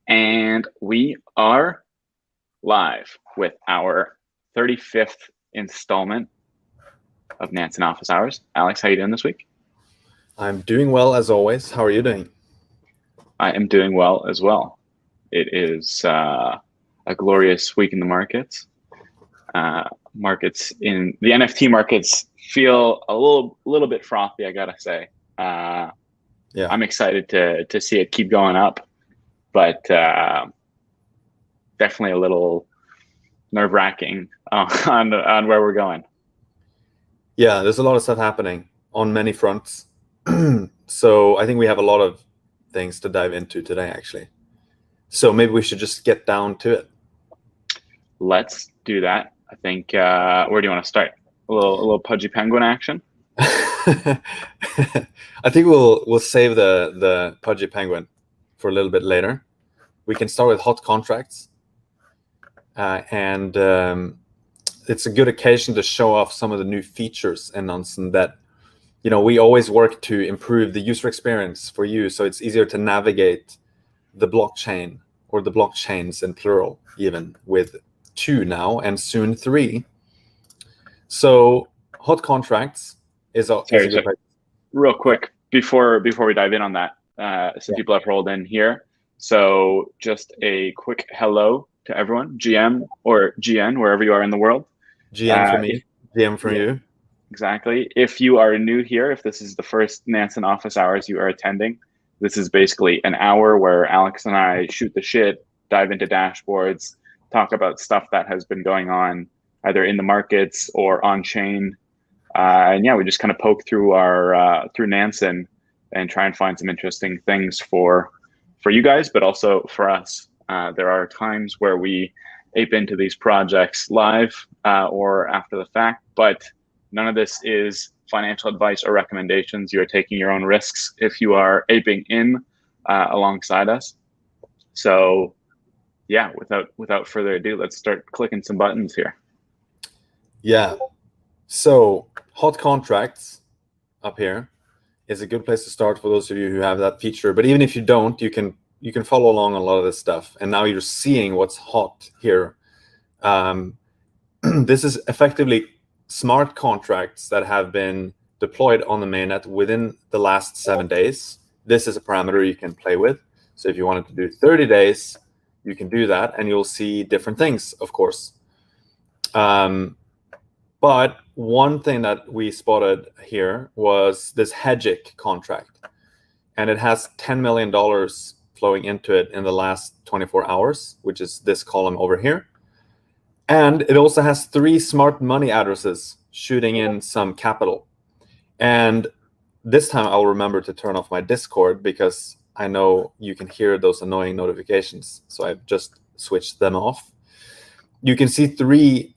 And we are live with our 35th installment of Nansen Office Hours. Alex, how are you doing this week? I'm doing well as always. How are you doing? I am doing well as well. It is a glorious week in the markets. Markets in the NFT markets feel a little bit frothy, I gotta say. Yeah, I'm excited to see it keep going up, but definitely a little nerve-wracking on where we're going. yeah. There's a lot of stuff happening on many fronts. So I think we have a lot of things to dive into today, actually. So maybe we should just get down to it. Let's do that. I think where do you want to start? A little Pudgy Penguin action. I think we'll save the Pudgy Penguin for a little bit later. We can start with hot contracts, and it's a good occasion to show off some of the new features in Nansen that, we always work to improve the user experience for you, so it's easier to navigate the blockchain, or the blockchains in plural, even with 2 now and soon 3. So hot contracts is a good place. Real quick before we dive in on that, some people have rolled in here. So just a quick hello to everyone, GM or GN, wherever you are in the world. GN for me, GM for you. Exactly. If you are new here, if this is the first Nansen Office Hours you are attending, this is basically an hour where Alex and I shoot the shit, dive into dashboards, talk about stuff that has been going on either in the markets or on chain. And yeah, we just kind of poke through our through Nansen and try and find some interesting things for you guys, but also for us. There are times where we ape into these projects live or after the fact, but none of this is financial advice or recommendations. You are taking your own risks if you are aping in alongside us. So yeah, without further ado, let's start clicking some buttons here. Yeah. So hot contracts up here is a good place to start for those of you who have that feature. But even if you don't, you can follow along on a lot of this stuff. And now you're seeing what's hot here. This is effectively smart contracts that have been deployed on the mainnet within the last 7 days. This is a parameter you can play with. So if you wanted to do 30 days, you can do that, and you'll see different things, of course. But one thing that we spotted here was this Hegic contract, and it has $10 million flowing into it in the last 24 hours, which is this column over here. And it also has 3 smart money addresses shooting in some capital. And this time I'll remember to turn off my Discord, because I know you can hear those annoying notifications. So I've just switched them off. You can see 3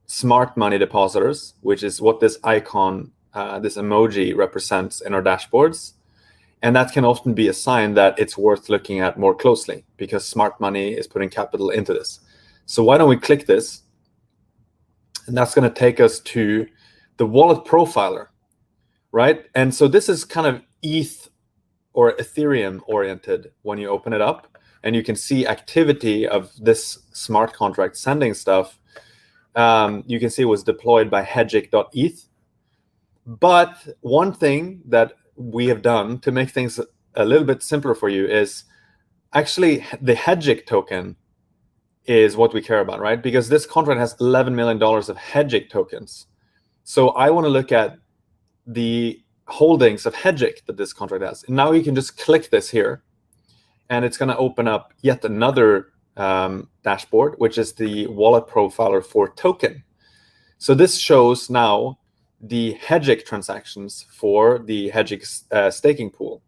smart money depositors, which is what this icon, this emoji represents in our dashboards. And that can often be a sign that it's worth looking at more closely, because smart money is putting capital into this. So why don't we click this? And that's going to take us to the wallet profiler, right? And so this is kind of ETH or Ethereum oriented when you open it up, and you can see activity of this smart contract sending stuff. You can see it was deployed by Hegic.eth. But one thing that we have done to make things a little bit simpler for you is actually the Hegic token is what we care about, right? Because this contract has $11 million of Hegic tokens. So I want to look at the holdings of Hegic that this contract has. And now you can just click this here, and it's going to open up yet another dashboard, which is the wallet profiler for token. So this shows now the Hegic transactions for the Hegic staking pool.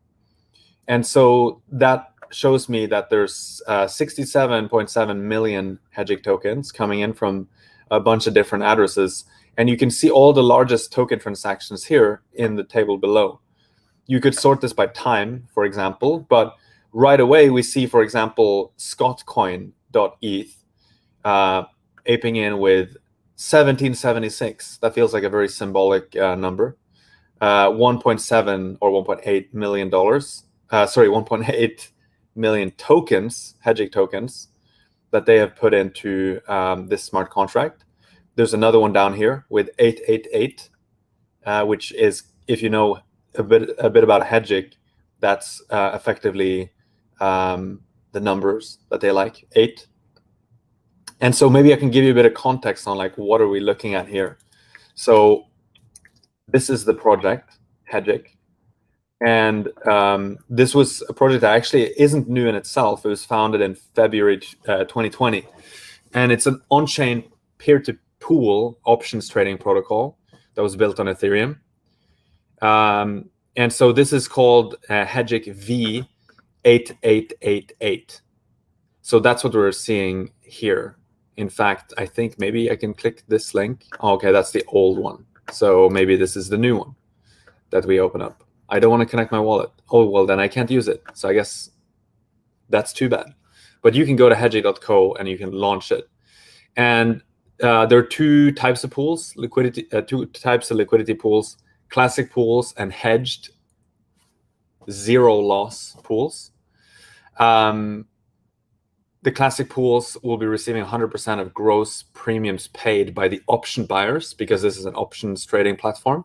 And so that shows me that there's 67.7 million Hegic tokens coming in from a bunch of different addresses. And you can see all the largest token transactions here in the table below. You could sort this by time, for example, but right away we see, for example, scottcoin.eth aping in with 1776. That feels like a very symbolic number. 1.7 or $1.8 million. Sorry, 1.8 million tokens, Hegic tokens, that they have put into this smart contract. There's another one down here with 888, which is, if you know a bit about Hegic, that's effectively the numbers that they like, 8. And so maybe I can give you a bit of context on like what are we looking at here. So this is the project, Hegic. And this was a project that actually isn't new in itself. It was founded in February 2020. And it's an on-chain peer-to-pool options trading protocol that was built on Ethereum. And so this is called Hegic V8888. So that's what we're seeing here. In fact, I think maybe I can click this link. Oh, okay, that's the old one. So maybe this is the new one that we open up. I don't want to connect my wallet. Oh, well, then I can't use it. So I guess that's too bad. But you can go to hegic.co and you can launch it. And there are two types of pools, two types of liquidity pools, classic pools and hedged zero loss pools. The classic pools will be receiving 100% of gross premiums paid by the option buyers, because this is an options trading platform.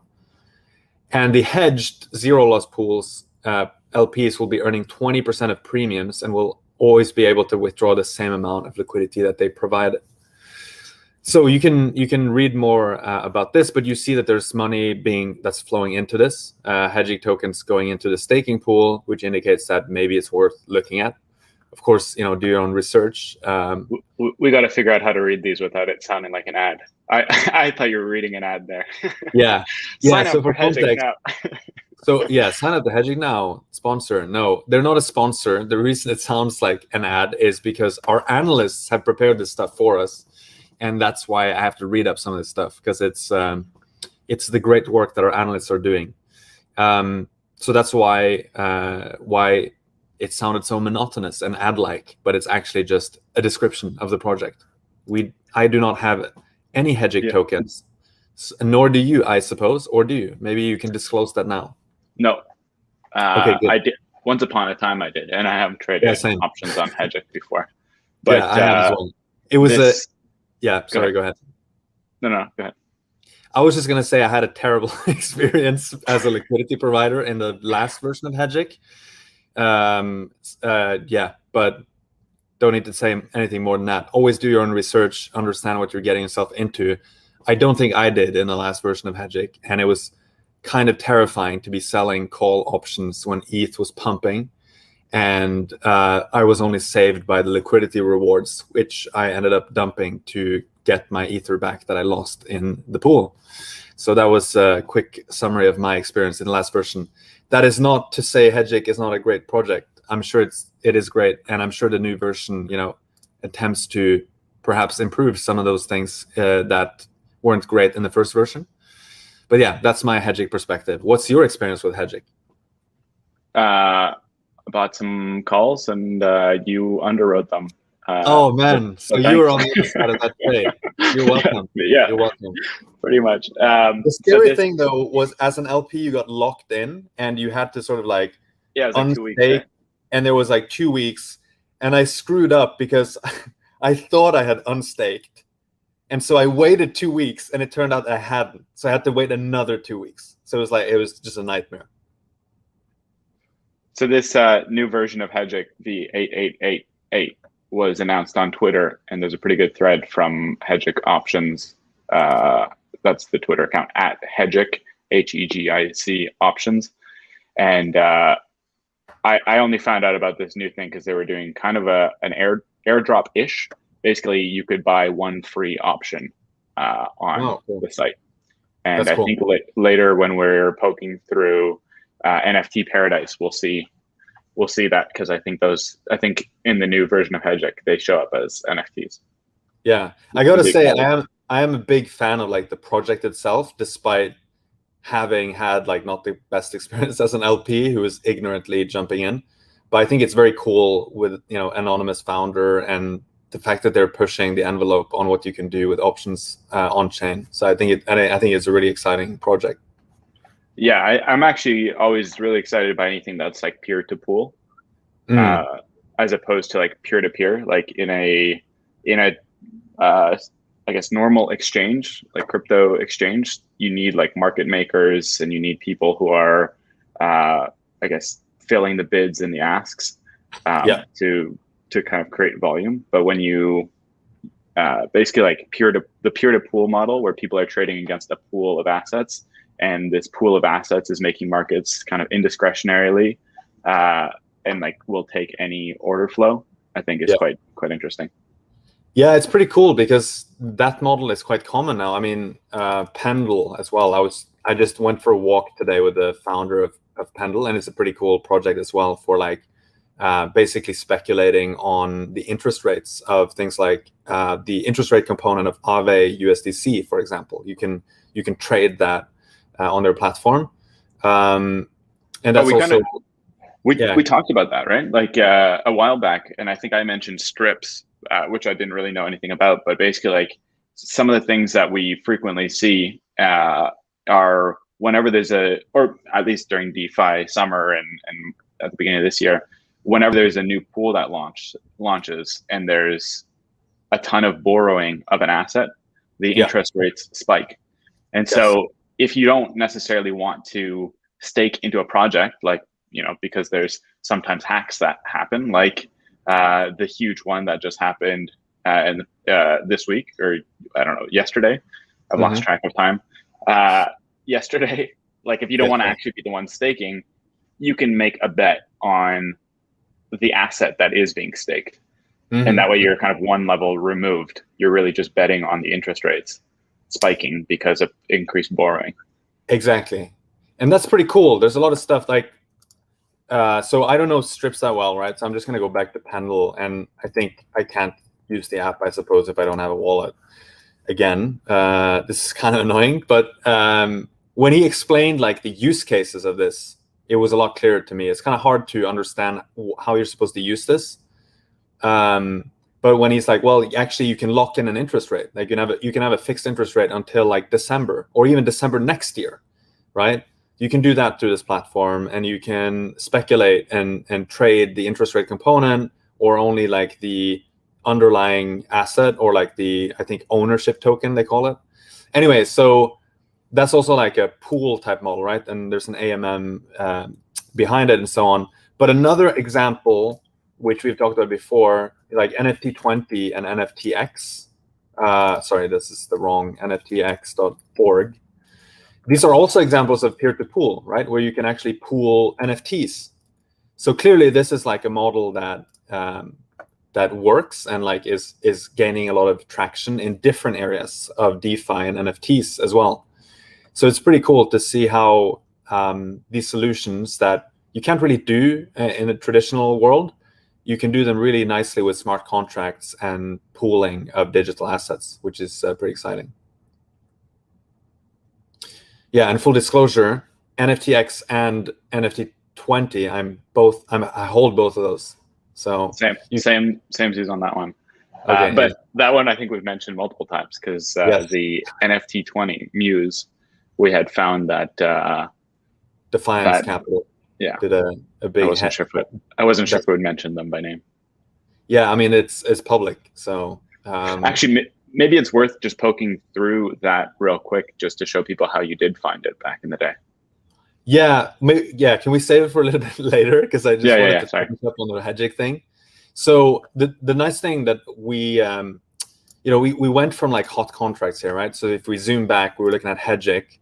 And the hedged zero loss pools, LPs will be earning 20% of premiums and will always be able to withdraw the same amount of liquidity that they provided. So you can read more about this, but you see that there's money that's flowing into this. Hegic tokens going into the staking pool, which indicates that maybe it's worth looking at. Of course, do your own research. We got to figure out how to read these without it sounding like an ad. I thought you were reading an ad there. Yeah. Sign up so for Hegic now. So yeah, sign up to Hegic now. Sponsor. No, they're not a sponsor. The reason it sounds like an ad is because our analysts have prepared this stuff for us. And that's why I have to read up some of this stuff, because it's the great work that our analysts are doing. So that's why it sounded so monotonous and ad-like, but it's actually just a description of the project. I do not have any Hegic tokens, nor do you, I suppose, or do you? Maybe you can disclose that now. No. Okay, good. I did. Once upon a time I did, and I haven't traded options on Hegic before. But yeah, I have as well. It was go ahead. No, go ahead. I was just going to say I had a terrible experience as a liquidity provider in the last version of Hegic. But don't need to say anything more than that. Always do your own research, understand what you're getting yourself into. I don't think I did in the last version of Hegic, and it was kind of terrifying to be selling call options when ETH was pumping. And I was only saved by the liquidity rewards, which I ended up dumping to get my Ether back that I lost in the pool. So that was a quick summary of my experience in the last version. That is not to say Hegic is not a great project. I'm sure it is great, and I'm sure the new version, attempts to perhaps improve some of those things that weren't great in the first version. But yeah, that's my Hegic perspective. What's your experience with Hegic? Bought some calls and you underwrote them. Oh man, so you were on the other side of that trade. You're welcome. Yeah, you're welcome. Pretty much. The scary thing though was, as an LP, you got locked in and you had to sort of like unstake, 2 weeks, and there was like 2 weeks, and I screwed up because I thought I had unstaked, and so I waited 2 weeks, and it turned out I hadn't. So I had to wait another 2 weeks. So it was just a nightmare. So this new version of Hegic, the 8888, was announced on Twitter, and there's a pretty good thread from Hegic Options. That's the Twitter account at Hegic, Hegic Options. And I only found out about this new thing because they were doing kind of an airdrop-ish. Basically, you could buy one free option on the site. And I think later when we're poking through NFT Paradise, we'll see that, because I think in the new version of Hegic they show up as NFTs. Yeah, I gotta say I am a big fan of like the project itself, despite having had like not the best experience as an LP who is ignorantly jumping in. But I think it's very cool with anonymous founder, and the fact that they're pushing the envelope on what you can do with options on chain. So I think it's a really exciting project. Yeah, I'm actually always really excited by anything that's like peer to pool. as opposed to like peer to peer, like in a I guess normal exchange, like crypto exchange, you need like market makers and you need people who are, I guess, filling the bids and the asks to kind of create volume. But when you basically like the peer to pool model, where people are trading against a pool of assets, and this pool of assets is making markets kind of indiscretionarily, and like will take any order flow, I think is quite interesting. Yeah, it's pretty cool because that model is quite common now. I mean, Pendle as well. I just went for a walk today with the founder of Pendle, and it's a pretty cool project as well for like basically speculating on the interest rates of things like the interest rate component of Aave USDC, for example. You can trade that on their platform, and that's we talked about that, right? Like a while back, and I think I mentioned strips, which I didn't really know anything about, but basically like some of the things that we frequently see are whenever there's or at least during DeFi summer and at the beginning of this year, whenever there's a new pool that launches and there's a ton of borrowing of an asset, the interest rates spike. And so if you don't necessarily want to stake into a project, like, because there's sometimes hacks that happen, like the huge one that just happened this week, or I don't know, yesterday. I've lost track of time. Yesterday, like if you don't want to actually be the one staking, you can make a bet on the asset that is being staked. And that way you're kind of one level removed. You're really just betting on the interest rates spiking because of increased borrowing. Exactly. And that's pretty cool. There's a lot of stuff like, so I don't know strips that well, right? So I'm just going to go back to Pendle, and I think I can't use the app, I suppose, if I don't have a wallet. Again, this is kind of annoying, but when he explained like the use cases of this, it was a lot clearer to me. It's kind of hard to understand how you're supposed to use this. But when he's like, well, actually, you can lock in an interest rate. Like you can have a fixed interest rate until like December or even December next year, right? You can do that through this platform, and you can speculate and trade the interest rate component or only like the underlying asset or like the, I think, ownership token, they call it. Anyway, so that's also like a pool type model, right? And there's an AMM behind it and so on. But another example, which we've talked about before, like NFT20 and NFTX. Sorry, this is the wrong NFTX.org. These are also examples of peer-to-pool, right? Where you can actually pool NFTs. So clearly this is like a model that that works and like is gaining a lot of traction in different areas of DeFi and NFTs as well. So it's pretty cool to see how these solutions that you can't really do in a traditional world, you can do them really nicely with smart contracts and pooling of digital assets, which is pretty exciting. Yeah, and full disclosure, NFTX and NFT20, I hold both of those. So same views on that one. Okay, but that one I think we've mentioned multiple times because the NFT20 Muse, we had found that Defiance Capital did a big. I wasn't sure if we would mention them by name. Yeah, I mean it's public, so actually maybe it's worth just poking through that real quick just to show people how you did find it back in the day. Yeah, can we save it for a little bit later? Because I just wanted to pick up on the Hegic thing. So the nice thing that we we went from like hot contracts here, right? So if we zoom back, we were looking at Hegic.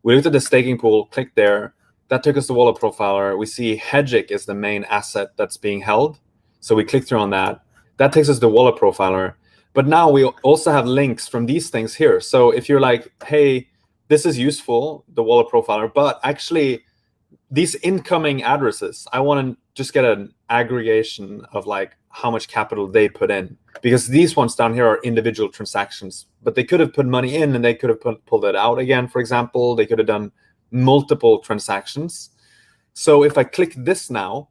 We looked at the staking pool, clicked there. That took us to Wallet Profiler. We see Hegic is the main asset that's being held. So we click through on that. That takes us to Wallet Profiler. But now we also have links from these things here. So if you're like, hey, this is useful, the Wallet Profiler, but actually these incoming addresses, I want to just get an aggregation of like how much capital they put in, because these ones down here are individual transactions, but they could have put money in and they could have pulled it out again, for example. They could have done multiple transactions. So if I click this now,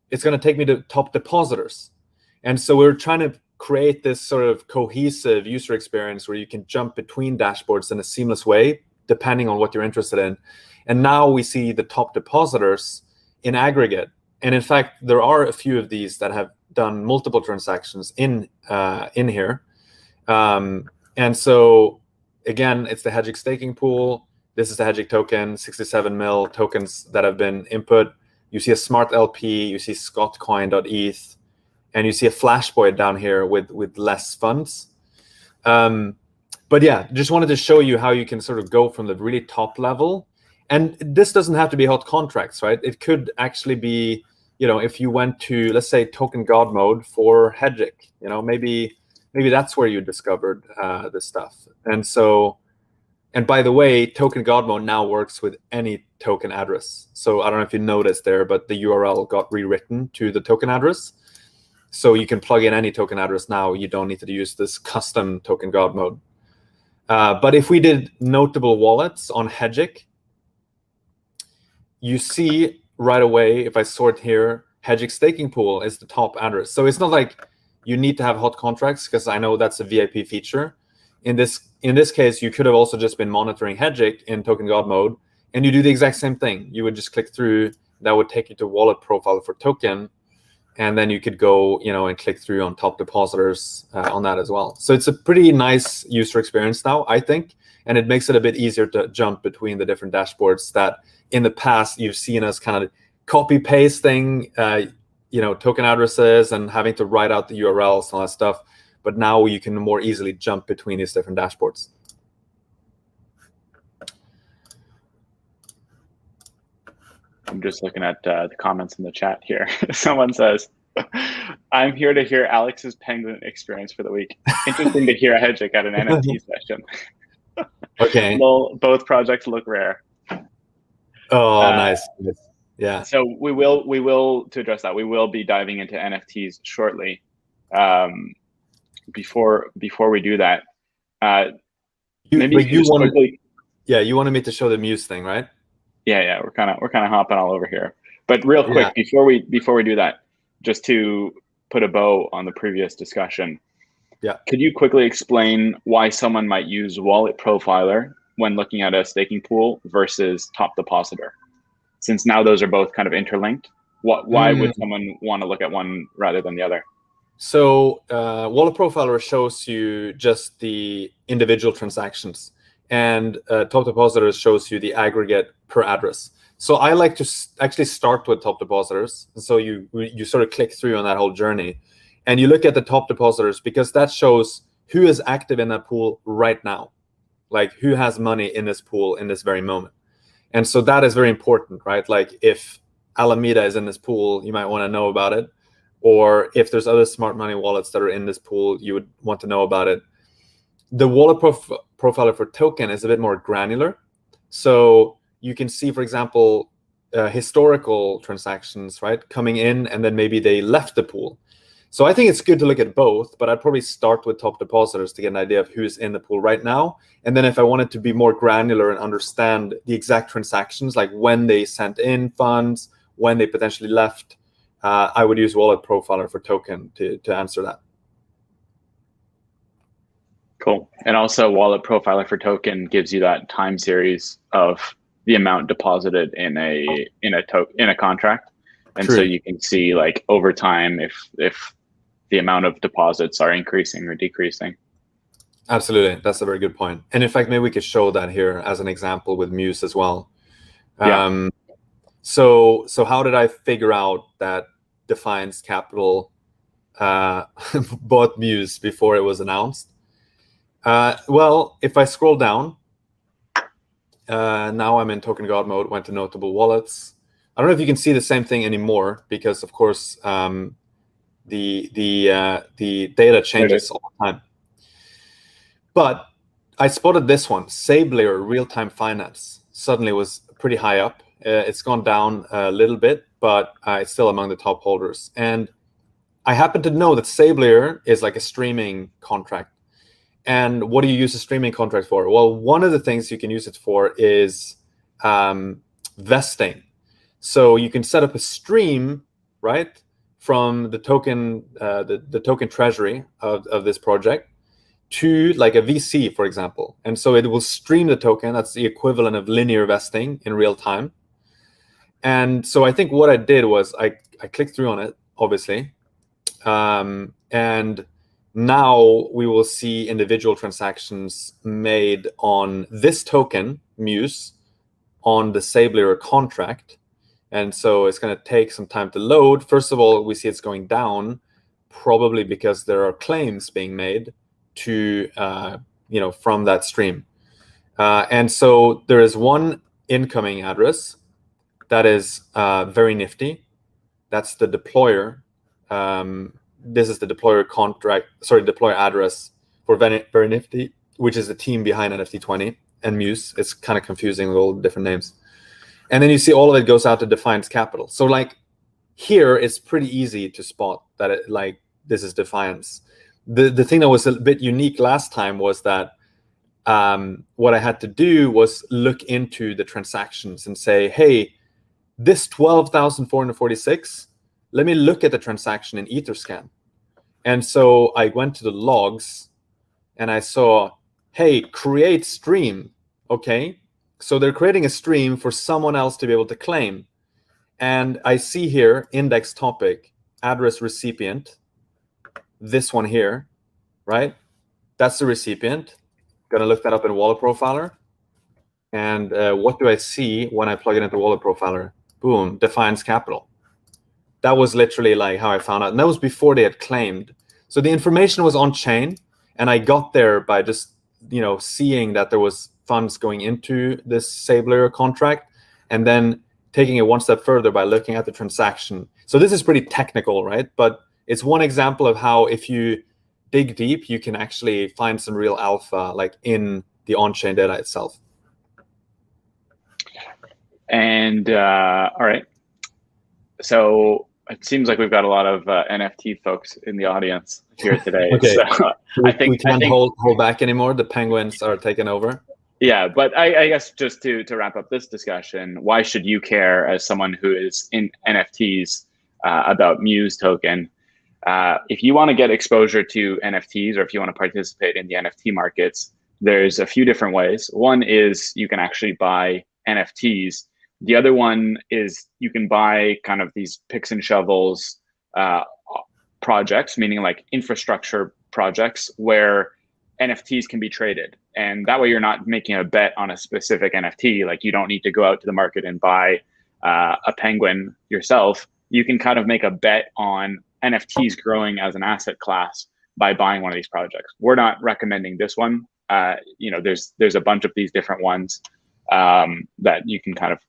it's going to take me to top depositors. And so we're trying to create this sort of cohesive user experience where you can jump between dashboards in a seamless way, depending on what you're interested in. And now we see the top depositors in aggregate. And in fact, there are a few of these that have done multiple transactions in here. And so again, it's the Hegic staking pool. This is the Hegic token, 67 mil tokens that have been input. You see a smart LP, you see scottcoin.eth, and you see a Flashboy down here with less funds. But yeah, just wanted to show you how you can sort of go from the really top level. And this doesn't have to be hot contracts, right? It could actually be, if you went to, let's say, token god mode for Hegic, maybe that's where you discovered this stuff. And by the way, token god mode now works with any token address. So I don't know if you noticed there, but the URL got rewritten to the token address. So you can plug in any token address now. You don't need to use this custom token god mode. But if we did notable wallets on Hegic, you see right away, if I sort here, Hegic staking pool is the top address. So it's not like you need to have hot contracts, because I know that's a VIP feature. In this case, you could have also just been monitoring Hegic in token god mode, and you do the exact same thing. You would just click through. That would take you to wallet profile for token, and then you could go, and click through on top depositors on that as well. So it's a pretty nice user experience now, I think, and it makes it a bit easier to jump between the different dashboards that in the past you've seen us kind of copy pasting, token addresses and having to write out the URLs and all that stuff. But now you can more easily jump between these different dashboards. I'm just looking at the comments in the chat here. Someone says, I'm here to hear Alex's penguin experience for the week. Interesting to hear a Hegic at an NFT session. Okay. Well, both projects look rare. Oh, nice. Yeah. So we will, to address that, we will be diving into NFTs shortly. Before we do that, you wanted me to show the Muse thing, right? Yeah, we're kind of hopping all over here. But real quick, before we do that, just to put a bow on the previous discussion, could you quickly explain why someone might use Wallet Profiler when looking at a staking pool versus Top Depositor? Since now those are both kind of interlinked, why would someone want to look at one rather than the other? So Wallet Profiler shows you just the individual transactions, and Top Depositor shows you the aggregate per address. So I like to actually start with Top Depositors. So you sort of click through on that whole journey, and you look at the Top Depositors, because that shows who is active in that pool right now, like who has money in this pool in this very moment. And so that is very important, right? Like if Alameda is in this pool, you might want to know about it. Or if there's other smart money wallets that are in this pool, you would want to know about it. The wallet profiler for token is a bit more granular. So you can see, for example, historical transactions, right, coming in, and then maybe they left the pool. So I think it's good to look at both, but I'd probably start with Top Depositors to get an idea of who's in the pool right now. And then if I wanted to be more granular and understand the exact transactions, like when they sent in funds, when they potentially left, I would use Wallet Profiler for token to answer that. Cool. And also Wallet Profiler for token gives you that time series of the amount deposited in a contract. And True. So you can see, like, over time if the amount of deposits are increasing or decreasing. Absolutely. That's a very good point. And in fact, maybe we could show that here as an example with Muse as well. Yeah. So how did I figure out that Defiance Capital bought Muse before it was announced? Well, if I scroll down, now I'm in token god mode, went to notable wallets. I don't know if you can see the same thing anymore, because of course the data changes all the time. But I spotted this one, Sablier Real-Time Finance. Suddenly was pretty high up. It's gone down a little bit, but it's still among the top holders. And I happen to know that Sablier is like a streaming contract. And what do you use a streaming contract for? Well, one of the things you can use it for is vesting. So you can set up a stream, right, from the token, the token treasury of this project to like a VC, for example. And so it will stream the token. That's the equivalent of linear vesting in real time. And so I think what I did was clicked through on it, obviously. And now we will see individual transactions made on this token, Muse, on the Sableur contract. And so it's going to take some time to load. First of all, we see it's going down, probably because there are claims being made to, from that stream. And so there is one incoming address that is very nifty. That's the deployer. This is the deployer deployer address for very nifty, which is the team behind NFT20 and Muse. It's kind of confusing with all the different names. And then you see all of it goes out to Defiance Capital. So like here, it's pretty easy to spot that this is Defiance. The thing that was a bit unique last time was that what I had to do was look into the transactions and say, hey, this 12,446, let me look at the transaction in Etherscan. And so I went to the logs and I saw, hey, create stream. Okay. So they're creating a stream for someone else to be able to claim. And I see here, index topic, address recipient, this one here, right? That's the recipient. Gonna look that up in Wallet Profiler. And what do I see when I plug it into Wallet Profiler? Boom, Defiance Capital. That was literally like how I found out. And that was before they had claimed. So the information was on chain. And I got there by just, seeing that there was funds going into this Sableur contract, and then taking it one step further by looking at the transaction. So this is pretty technical, right? But it's one example of how if you dig deep, you can actually find some real alpha like in the on-chain data itself. And all right. So it seems like we've got a lot of NFT folks in the audience here today. Okay. So I think we can't hold back anymore. The penguins are taking over. Yeah, but I guess just to wrap up this discussion, why should you care as someone who is in NFTs about Muse token? If you want to get exposure to NFTs, or if you want to participate in the NFT markets, there's a few different ways. One is you can actually buy NFTs. The other one is you can buy kind of these picks and shovels projects, meaning like infrastructure projects where NFTs can be traded. And that way you're not making a bet on a specific NFT. Like you don't need to go out to the market and buy a penguin yourself. You can kind of make a bet on NFTs growing as an asset class by buying one of these projects. We're not recommending this one. There's a bunch of these different ones that you can kind of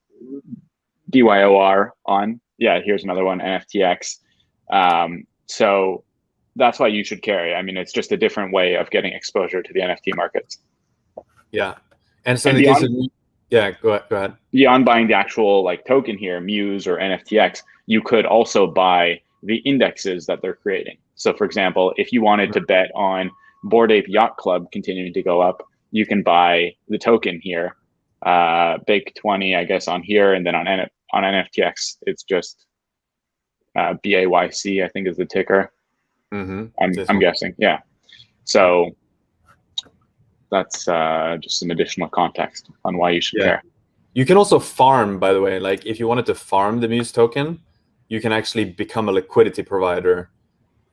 DYOR on. Yeah, here's another one, NFTX. So that's why you should carry. I mean, it's just a different way of getting exposure to the NFT markets. Yeah. And so go ahead. Beyond buying the actual like token here, Muse or NFTX, you could also buy the indexes that they're creating. So for example, if you wanted to bet on Bored Ape Yacht Club continuing to go up, you can buy the token here, Big 20, I guess, on here, and then on NFTX, it's just BAYC, I think is the ticker. I'm guessing, yeah. So that's just some additional context on why you should care. You can also farm, by the way. Like if you wanted to farm the Muse token, you can actually become a liquidity provider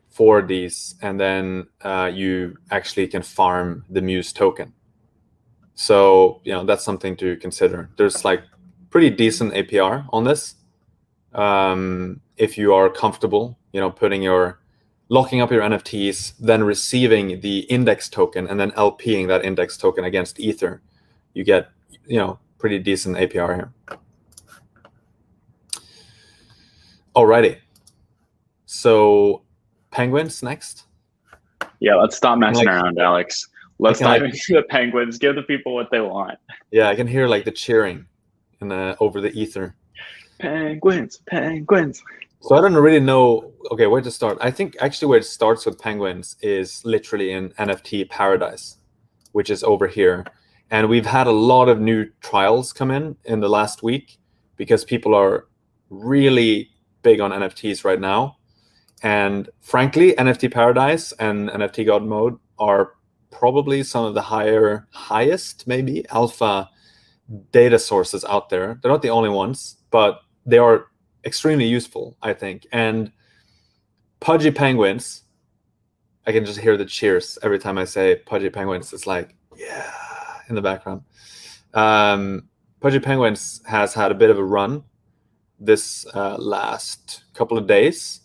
for these, and then you actually can farm the Muse token. So that's something to consider. There's like pretty decent APR on this. If you are comfortable, locking up your NFTs, then receiving the index token, and then LPing that index token against Ether, you get pretty decent APR here. Alrighty. So penguins next. Yeah, let's stop messing around, Alex. Let's dive into the penguins. Give the people what they want. Yeah, I can hear like the cheering over the ether. Penguins, penguins. So I don't really know, where to start. I think actually where it starts with penguins is literally in NFT Paradise, which is over here. And we've had a lot of new trials come in the last week because people are really big on NFTs right now. And frankly, NFT Paradise and NFT God Mode are probably some of the highest maybe alpha data sources out there. They're not the only ones, but they are extremely useful, I think. And Pudgy Penguins, I can just hear the cheers every time I say Pudgy Penguins. It's like, yeah, in the background. Pudgy Penguins has had a bit of a run this last couple of days,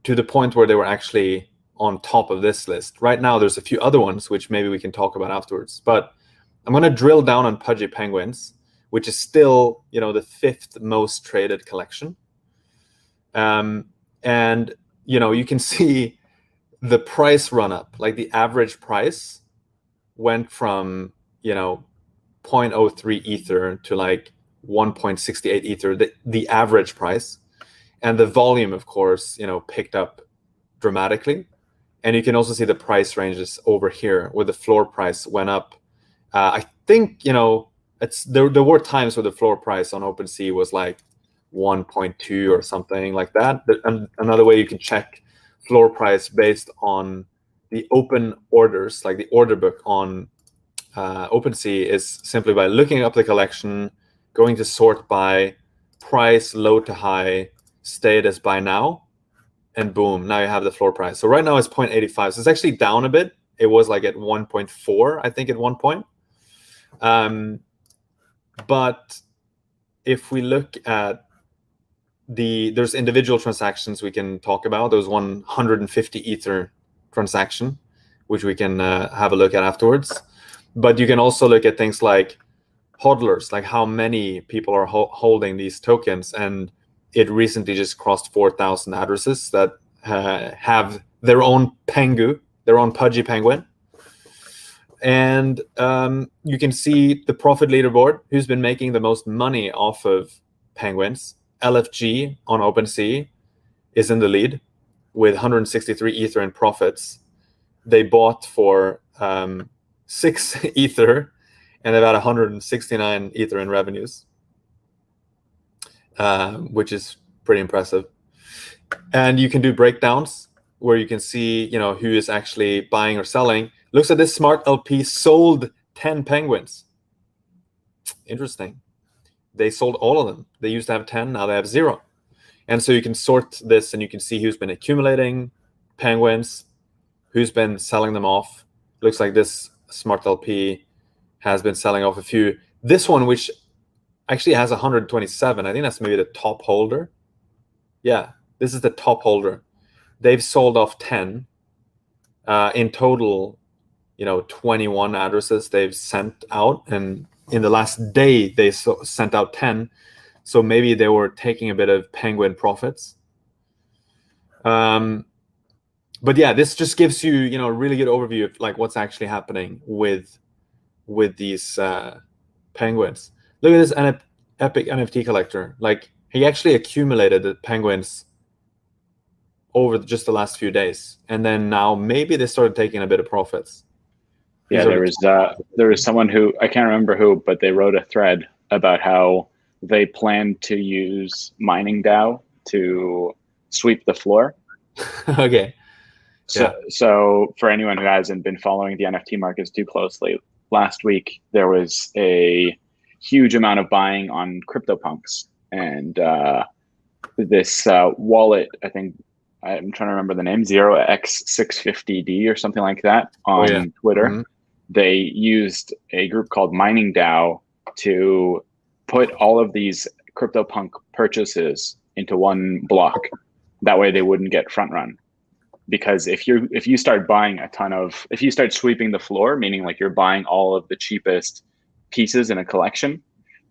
to the point where they were actually on top of this list. Right now, there's a few other ones, which maybe we can talk about afterwards. But I'm going to drill down on Pudgy Penguins, which is still, the 5th most traded collection. And, you can see the price run up. Like the average price went from, 0.03 Ether to like 1.68 Ether, the average price. And the volume, of course, picked up dramatically. And you can also see the price ranges over here, where the floor price went up. I think, there were times where the floor price on OpenSea was like 1.2 or something like that. And another way you can check floor price based on the open orders, like the order book on OpenSea, is simply by looking up the collection, going to sort by price, low to high, status by now, and boom, now you have the floor price. So right now it's 0.85. So it's actually down a bit. It was like at 1.4, I think, at one point. But if we look at there's individual transactions we can talk about. There's 150 Ether transaction, which we can have a look at afterwards. But you can also look at things like hodlers, like how many people are holding these tokens. And it recently just crossed 4,000 addresses that have their own Pengu, their own Pudgy Penguin. And you can see the profit leaderboard, who's been making the most money off of penguins. LFG on OpenSea is in the lead with 163 Ether in profits. They bought for 6 Ether, and they've had 169 Ether in revenues, which is pretty impressive. And you can do breakdowns where you can see, who is actually buying or selling. Looks at this smart LP sold 10 penguins. Interesting. They sold all of them. They used to have 10, now they have 0. And so you can sort this and you can see who's been accumulating penguins, who's been selling them off. Looks like this smart LP has been selling off a few. This one, which actually has 127, I think that's maybe the top holder. Yeah, this is the top holder. They've sold off 10. In total, 21 addresses they've sent out, and in the last day they sent out 10. So maybe they were taking a bit of penguin profits. But yeah, this just gives you, a really good overview of like what's actually happening with these penguins. Look at this epic NFT collector. Like, he actually accumulated the penguins over just the last few days, and then now maybe they started taking a bit of profits. Yeah, there was someone who, I can't remember who, but they wrote a thread about how they plan to use mining DAO to sweep the floor. Okay. So for anyone who hasn't been following the NFT markets too closely, last week there was a huge amount of buying on CryptoPunks, and this wallet, I think, I'm trying to remember the name, 0x650D or something like that on Twitter. Mm-hmm. They used a group called Mining DAO to put all of these CryptoPunk purchases into one block. That way they wouldn't get front run. Because if you start buying if you start sweeping the floor, meaning like you're buying all of the cheapest pieces in a collection,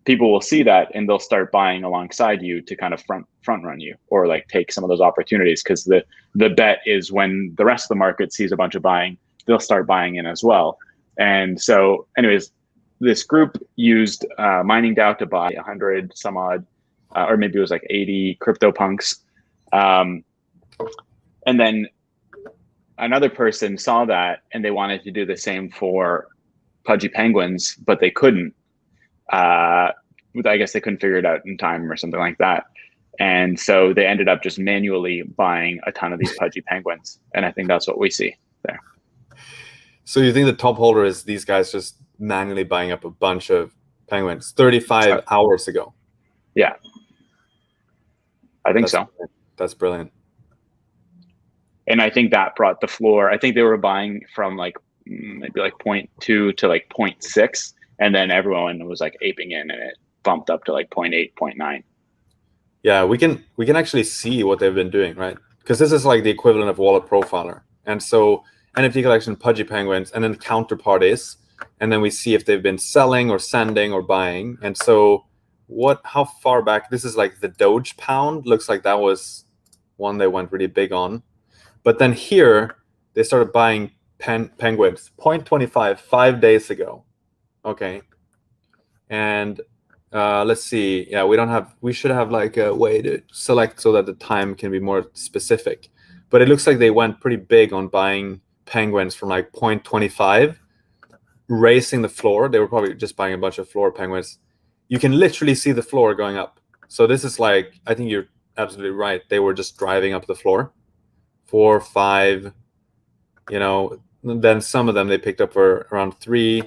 people will see that and they'll start buying alongside you to kind of front run you, or like take some of those opportunities. Because the bet is when the rest of the market sees a bunch of buying, they'll start buying in as well. And so anyways, this group used Mining DAO to buy 100 some odd, or maybe it was like 80 CryptoPunks. And then another person saw that and they wanted to do the same for Pudgy Penguins, but they couldn't. I guess they couldn't figure it out in time or something like that. And so they ended up just manually buying a ton of these Pudgy Penguins. And I think that's what we see there. So you think the top holder is these guys just manually buying up a bunch of penguins 35 hours ago? Yeah. I think so. That's brilliant. And I think that brought the floor. I think they were buying from like maybe like 0.2 to like 0.6, and then everyone was like aping in, and it bumped up to like 0.8, 0.9. Yeah, we can actually see what they've been doing, right? Because this is like the equivalent of Wallet Profiler. And so NFT collection, Pudgy Penguins, and then counterparties, and then we see if they've been selling or sending or buying. And so how far back? This is like the Doge pound. Looks like that was one they went really big on. But then here they started buying penguins, 0.25, 5 days ago. Okay. And let's see. Yeah, we should have like a way to select so that the time can be more specific. But it looks like they went pretty big on buying penguins from like 0.25, raising the floor. They were probably just buying a bunch of floor penguins. You can literally see the floor going up. So this is like, I think you're absolutely right. They were just driving up the floor. 4, 5, then some of them they picked up for around 3,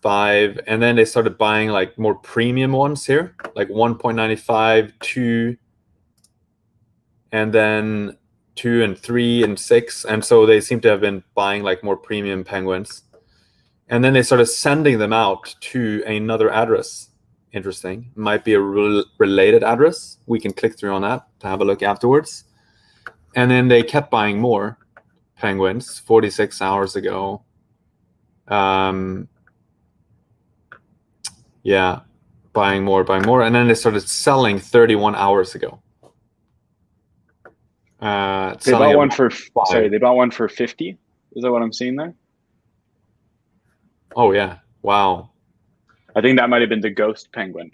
5, and then they started buying like more premium ones here, like 1.95, 2, and then 2 and 3 and 6. And so they seem to have been buying like more premium penguins. And then they started sending them out to another address. Interesting. Might be a related address. We can click through on that to have a look afterwards. And then they kept buying more penguins 46 hours ago. Yeah, buying more. And then they started selling 31 hours ago. They bought one for 50. Is that what I'm seeing there? Oh yeah. Wow. I think that might have been the ghost penguin.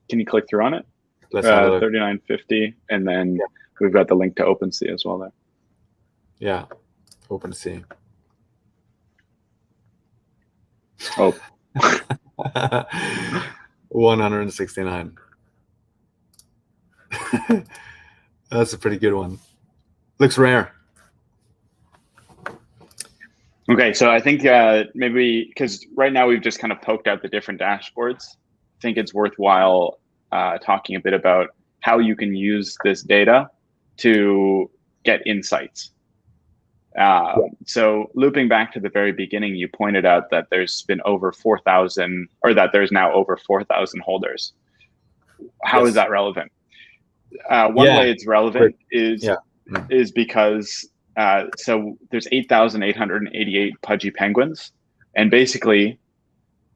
Can you click through on it? Let's have a look. 39.50, and then we've got the link to OpenSea as well there. Yeah, OpenSea. Oh. 169. That's a pretty good one. Looks rare. Okay, so I think maybe because right now we've just kind of poked out the different dashboards, I think it's worthwhile talking a bit about how you can use this data to get insights. So looping back to the very beginning, you pointed out that there's been over 4,000, or that there's now over 4,000 holders. How is that relevant? One way it's relevant is because so there's 8,888 Pudgy Penguins, and basically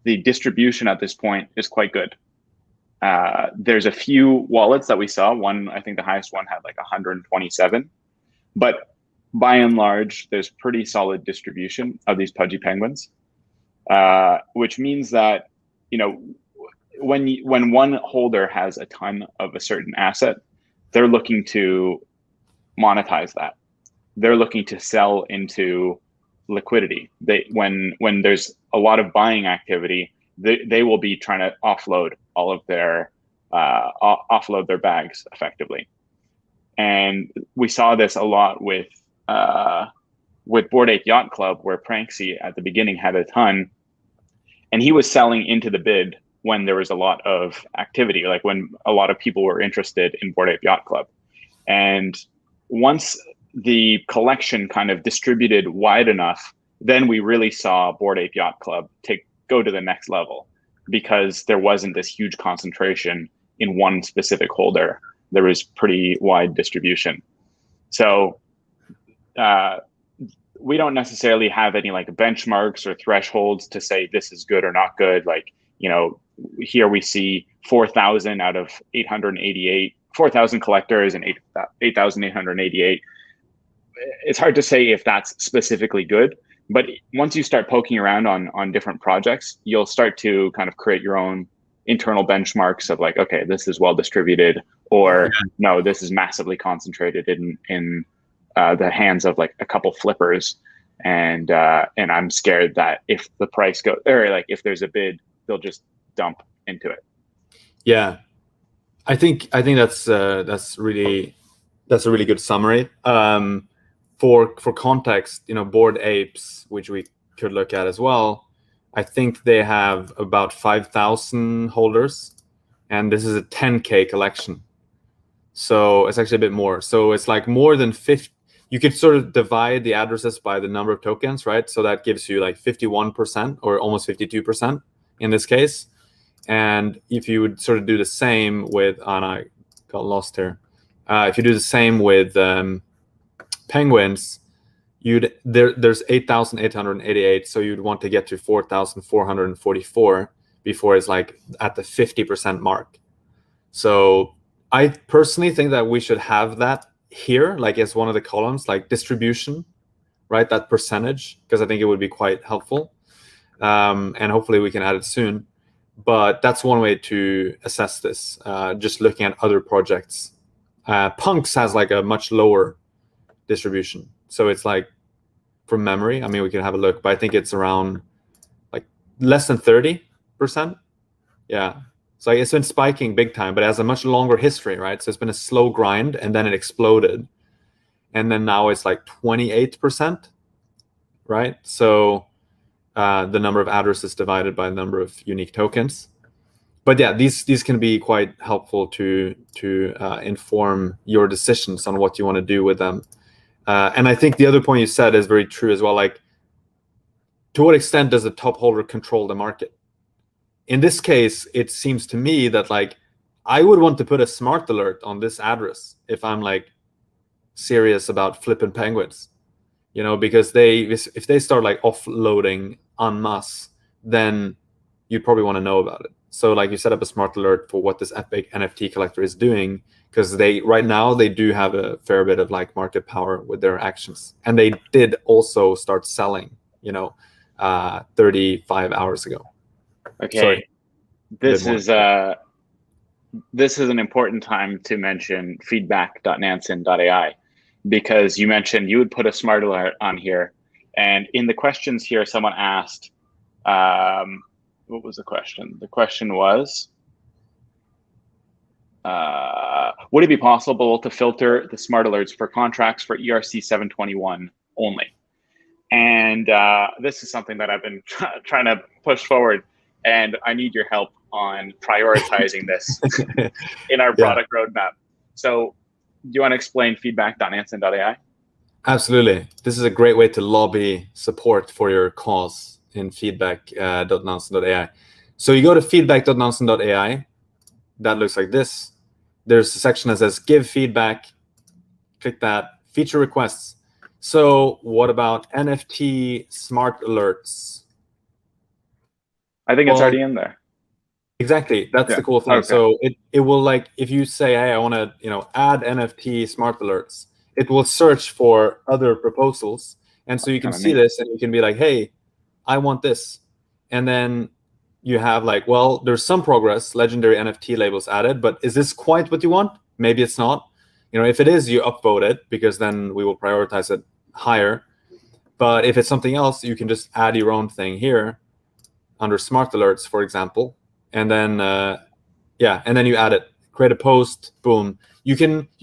the distribution at this point is quite good. There's a few wallets that we saw. One, I think the highest one had like 127, but by and large, there's pretty solid distribution of these Pudgy Penguins, which means that, when one holder has a ton of a certain asset, they're looking to monetize that. They're looking to sell into liquidity. When there's a lot of buying activity, they will be trying to offload all of their bags effectively. And we saw this a lot with Bored Ape Yacht Club, where Pranksy at the beginning had a ton, and he was selling into the bid when there was a lot of activity, like when a lot of people were interested in Bored Ape Yacht Club. And once the collection kind of distributed wide enough, then we really saw Bored Ape Yacht Club go to the next level, because there wasn't this huge concentration in one specific holder. There was pretty wide distribution. So we don't necessarily have any like benchmarks or thresholds to say this is good or not good. Like, here we see 4,000 out of 888, 4,000 collectors and 8,888. It's hard to say if that's specifically good, but once you start poking around on different projects, you'll start to kind of create your own internal benchmarks of like, okay, this is well distributed, or no, this is massively concentrated in the hands of like a couple flippers, and I'm scared that if the price goes, or like if there's a bid, they'll just dump into it. Yeah, I think that's a really good summary. For context, Bored Apes, which we could look at as well, I think they have about 5,000 holders, and this is a 10K collection. So it's actually a bit more. So it's like more than 50. You could sort of divide the addresses by the number of tokens, right? So that gives you like 51% or almost 52% in this case. And if you would sort of do the same with, and I got lost here. If you do the same with penguins, there's 8,888. So you'd want to get to 4,444 before it's like at the 50% mark. So I personally think that we should have that here, like as one of the columns, like distribution, right? That percentage, because I think it would be quite helpful. And hopefully we can add it soon. But that's one way to assess this, just looking at other projects. Punks has like a much lower distribution. So it's like, from memory, I mean, we can have a look, but I think it's around like less than 30%. Yeah. So it's been spiking big time, but it has a much longer history, right? So it's been a slow grind, and then it exploded. And then now it's like 28%, right? So the number of addresses divided by the number of unique tokens. But yeah, these can be quite helpful to inform your decisions on what you want to do with them. And I think the other point you said is very true as well. Like, to what extent does the top holder control the market? In this case, it seems to me that like I would want to put a smart alert on this address if I'm like serious about flipping penguins, you know, because if they start like offloading en masse, then you'd probably want to know about it. So like you set up a smart alert for what this epic NFT collector is doing, because right now they do have a fair bit of like market power with their actions, and they did also start selling, 35 hours ago. Okay. Sorry. This is an important time to mention feedback.nansen.ai, because you mentioned you would put a smart alert on here, and in the questions here, someone asked, what was the question? The question was, would it be possible to filter the smart alerts for contracts for ERC 721 only? And this is something that I've been trying to push forward, and I need your help on prioritizing this in our product roadmap. So do you want to explain feedback.nansen.ai? Absolutely. This is a great way to lobby support for your cause in feedback.nansen.ai. So you go to feedback.nansen.ai. That looks like this. There's a section that says give feedback. Click that. Feature requests. So what about NFT smart alerts? I think it's already in there. Exactly. That's the cool thing. Okay. So it will, like, if you say, hey, I want to add NFT smart alerts, it will search for other proposals. And so you can see this, and you can be like, hey, I want this. And then you have like, well, there's some progress, legendary NFT labels added, but is this quite what you want? Maybe it's not. If it is, you upvote it, because then we will prioritize it higher. But if it's something else, you can just add your own thing here under smart alerts, for example. And then, and then you add it, create a post, boom. You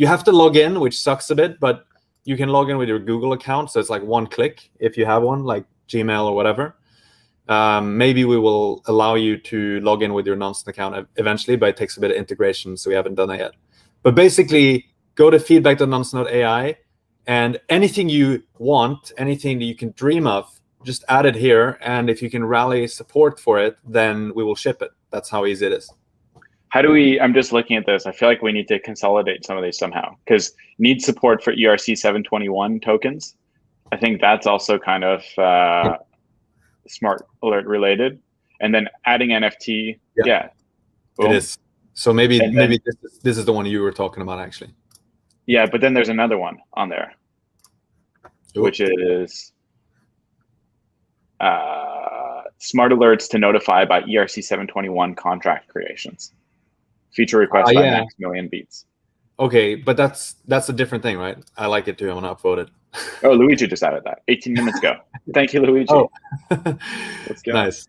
have to log in, which sucks a bit, but you can log in with your Google account. So it's like one click if you have one, like Gmail or whatever. Maybe we will allow you to log in with your Nansen account eventually, but it takes a bit of integration, so we haven't done that yet. But basically, go to feedback.nansen.ai, and anything you want, anything that you can dream of, just add it here. And if you can rally support for it, then we will ship it. That's how easy it is. How do we, I'm just looking at this, I feel like we need to consolidate some of these somehow, because need support for ERC 721 tokens. I think that's also kind of smart alert related. And then adding NFT, it is. So maybe this is the one you were talking about, actually. Yeah, but then there's another one on there, which is smart alerts to notify about ERC 721 contract creations. Feature request by max million beats. Okay, but that's a different thing, right? I like it too. I want to upvote it. Oh, Luigi just added that 18 minutes ago. Thank you, Luigi. Oh. Let's go. Nice.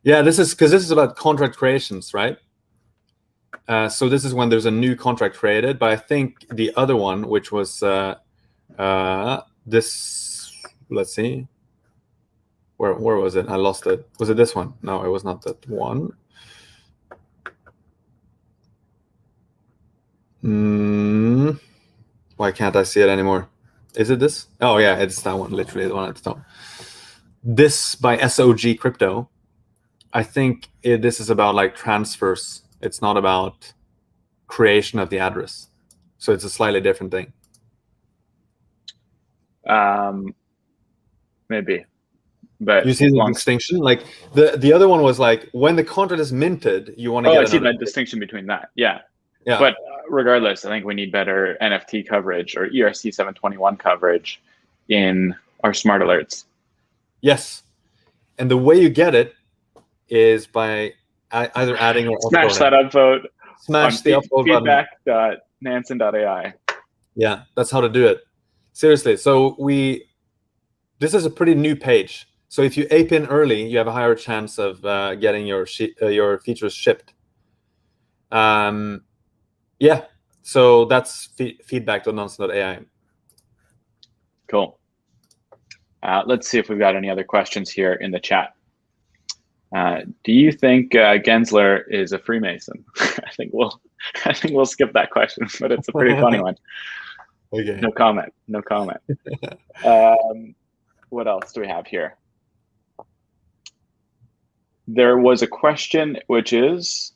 Yeah, this is about contract creations, right? So this is when there's a new contract created. But I think the other one, which was this, let's see. Where was it? I lost it. Was it this one? No, it was not that one. Why can't I see it anymore? Is it this? Oh yeah, it's that one, literally the one at the top. This by SOG Crypto. I think this is about like transfers. It's not about creation of the address. So it's a slightly different thing. Maybe. But you see the distinction? Like the other one was like when the contract is minted, you want to get. I see that distinction between that. Yeah. But regardless, I think we need better NFT coverage or ERC 721 coverage in our smart alerts. Yes, and the way you get it is by either adding or smash that upvote. Smash the upvote button. Feedback.nansen.ai. Yeah, that's how to do it. Seriously. So this is a pretty new page. So if you ape in early, you have a higher chance of getting your features shipped. Yeah. So that's feedback.nansen.ai. Cool. Let's see if we've got any other questions here in the chat. Do you think Gensler is a Freemason? I think we'll skip that question, but it's a pretty funny one. Okay. No comment. What else do we have here? There was a question, which is,